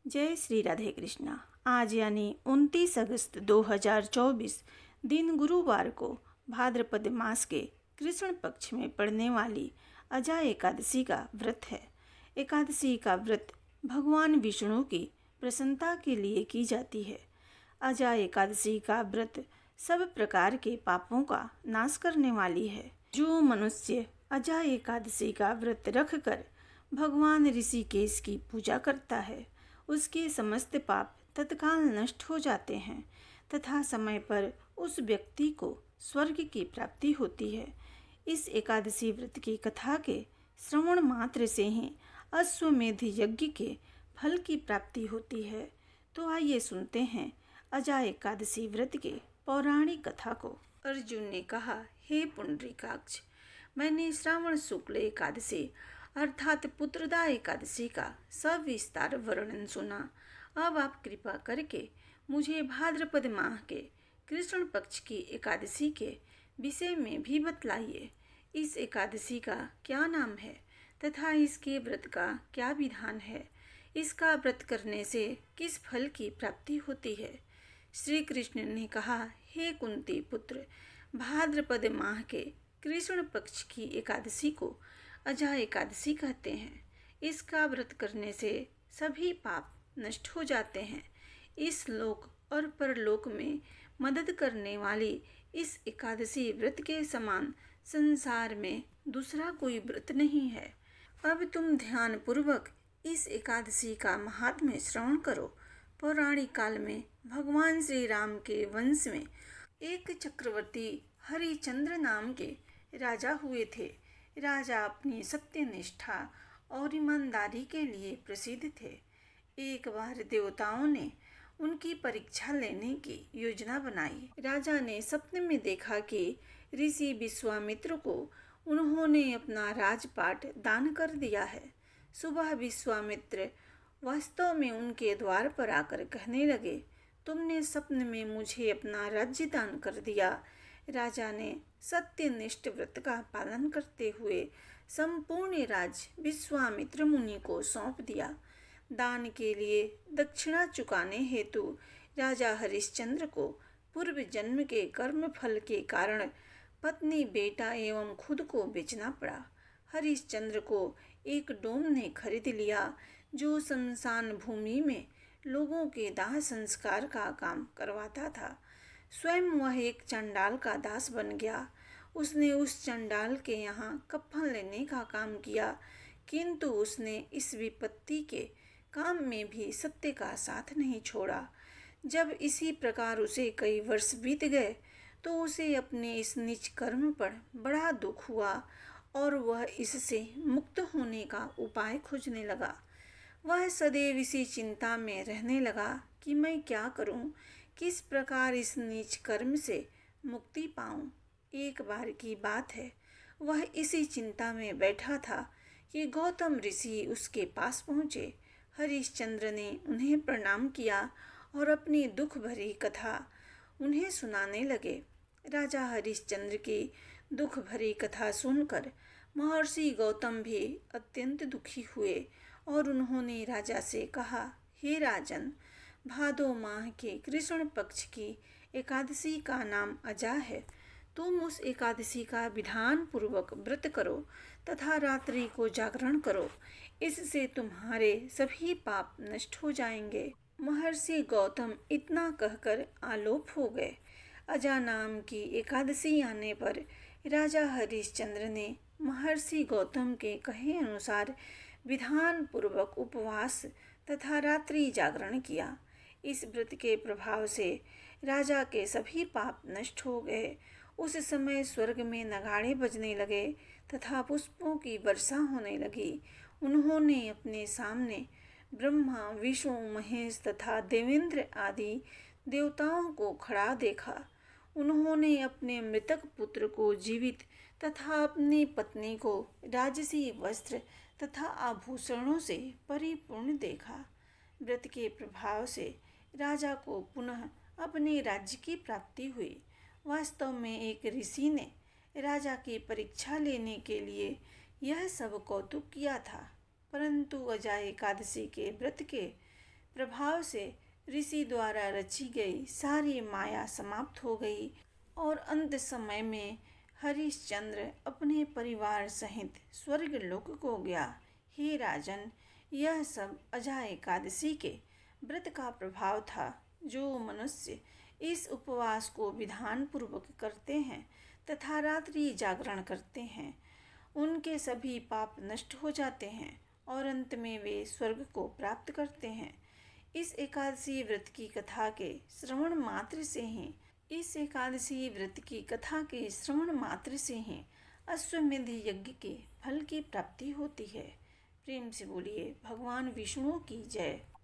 जय श्री राधे कृष्णा। आज यानी 29 अगस्त 2024 दिन गुरुवार को भाद्रपद मास के कृष्ण पक्ष में पड़ने वाली अजा एकादशी का व्रत है। एकादशी का व्रत भगवान विष्णु की प्रसन्नता के लिए की जाती है। अजा एकादशी का व्रत सब प्रकार के पापों का नाश करने वाली है। जो मनुष्य अजा एकादशी का व्रत रखकर भगवान ऋषिकेश की पूजा करता है उसके समस्त पाप तत्काल नष्ट हो जाते हैं तथा समय पर उस व्यक्ति को स्वर्ग की प्राप्ति होती है। इस एकादशी व्रत की कथा के श्रवण मात्र से ही अश्वमेध यज्ञ के फल की प्राप्ति होती है। तो आइए सुनते हैं अजा एकादशी व्रत के पौराणिक कथा को। अर्जुन ने कहा, हे पुंडरीकाक्ष, मैंने श्रावण शुक्ल एकादशी अर्थात पुत्रदा एकादशी का सविस्तार वर्णन सुना। अब आप कृपा करके मुझे भाद्रपद माह के कृष्ण पक्ष की एकादशी के विषय में भी बतलाइए। इस एकादशी का क्या नाम है तथा इसके व्रत का क्या विधान है? इसका व्रत करने से किस फल की प्राप्ति होती है? श्री कृष्ण ने कहा, हे कुंती पुत्र, भाद्रपद माह के कृष्ण पक्ष की एकादशी को अजा एकादशी कहते हैं। इसका व्रत करने से सभी पाप नष्ट हो जाते हैं। इस लोक और परलोक में मदद करने वाली इस एकादशी व्रत के समान संसार में दूसरा कोई व्रत नहीं है। अब तुम ध्यान पूर्वक इस एकादशी का महात्म्य श्रवण करो। पौराणिक काल में भगवान श्री राम के वंश में एक चक्रवर्ती हरिश्चंद्र नाम के राजा हुए थे। राजा अपनी सत्यनिष्ठा और ईमानदारी के लिए प्रसिद्ध थे। एक बार देवताओं ने उनकी परीक्षा लेने की योजना बनाई। राजा ने सपने में देखा कि ऋषि विश्वामित्र को उन्होंने अपना राजपाट दान कर दिया है। सुबह विश्वामित्र वास्तव में उनके द्वार पर आकर कहने लगे, तुमने सपने में मुझे अपना राज्य दान कर दिया। राजा ने सत्यनिष्ठ व्रत का पालन करते हुए संपूर्ण राज्य विश्वामित्र मुनि को सौंप दिया। दान के लिए दक्षिणा चुकाने हेतु राजा हरिश्चंद्र को पूर्व जन्म के कर्म फल के कारण पत्नी, बेटा एवं खुद को बेचना पड़ा। हरिश्चंद्र को एक डोम ने खरीद लिया जो शमशान भूमि में लोगों के दाह संस्कार का काम करवाता था। स्वयं वह एक चंडाल का दास बन गया। उसने उस चंडाल के यहाँ कफन लेने का काम किया, किंतु उसने इस विपत्ति के काम में भी सत्य का साथ नहीं छोड़ा। जब इसी प्रकार उसे कई वर्ष बीत गए तो उसे अपने इस नीच कर्म पर बड़ा दुख हुआ और वह इससे मुक्त होने का उपाय खोजने लगा। वह सदैव इसी चिंता में रहने लगा कि मैं क्या करूं, किस प्रकार इस नीच कर्म से मुक्ति पाऊं। एक बार की बात है, वह इसी चिंता में बैठा था कि गौतम ऋषि उसके पास पहुँचे। हरिश्चंद्र ने उन्हें प्रणाम किया और अपनी दुख भरी कथा उन्हें सुनाने लगे। राजा हरिश्चंद्र की दुख भरी कथा सुनकर महर्षि गौतम भी अत्यंत दुखी हुए और उन्होंने राजा से कहा, हे राजन, भादो माह के कृष्ण पक्ष की एकादशी का नाम अजा है। तुम उस एकादशी का विधान पूर्वक व्रत करो तथा रात्रि को जागरण करो। इससे तुम्हारे सभी पाप नष्ट हो जाएंगे। महर्षि गौतम इतना कहकर आलोप हो गए। अजा नाम की एकादशी आने पर राजा हरिश्चंद्र ने महर्षि गौतम के कहे अनुसार विधान पूर्वक उपवास तथा रात्रि जागरण किया। इस व्रत के प्रभाव से राजा के सभी पाप नष्ट हो गए। उस समय स्वर्ग में नगाड़े बजने लगे तथा पुष्पों की वर्षा होने लगी। उन्होंने अपने सामने ब्रह्मा, विष्णु, महेश तथा देवेंद्र आदि देवताओं को खड़ा देखा। उन्होंने अपने मृतक पुत्र को जीवित तथा अपनी पत्नी को राजसी वस्त्र तथा आभूषणों से परिपूर्ण देखा। व्रत के प्रभाव से राजा को पुनः अपने राज्य की प्राप्ति हुई। वास्तव में एक ऋषि ने राजा की परीक्षा लेने के लिए यह सब कौतुक किया था, परंतु अजा एकादशी के व्रत के प्रभाव से ऋषि द्वारा रची गई सारी माया समाप्त हो गई और अंत समय में हरिश्चंद्र अपने परिवार सहित स्वर्ग लोक को गया। हे राजन, यह सब अजा एकादशी के व्रत का प्रभाव था। जो मनुष्य इस उपवास को विधान पूर्वक करते हैं तथा रात्रि जागरण करते हैं, उनके सभी पाप नष्ट हो जाते हैं और अंत में वे स्वर्ग को प्राप्त करते हैं। इस एकादशी व्रत की कथा के श्रवण मात्र से ही अश्वमेध यज्ञ के फल की प्राप्ति होती है। प्रेम से बोलिए भगवान विष्णु की जय।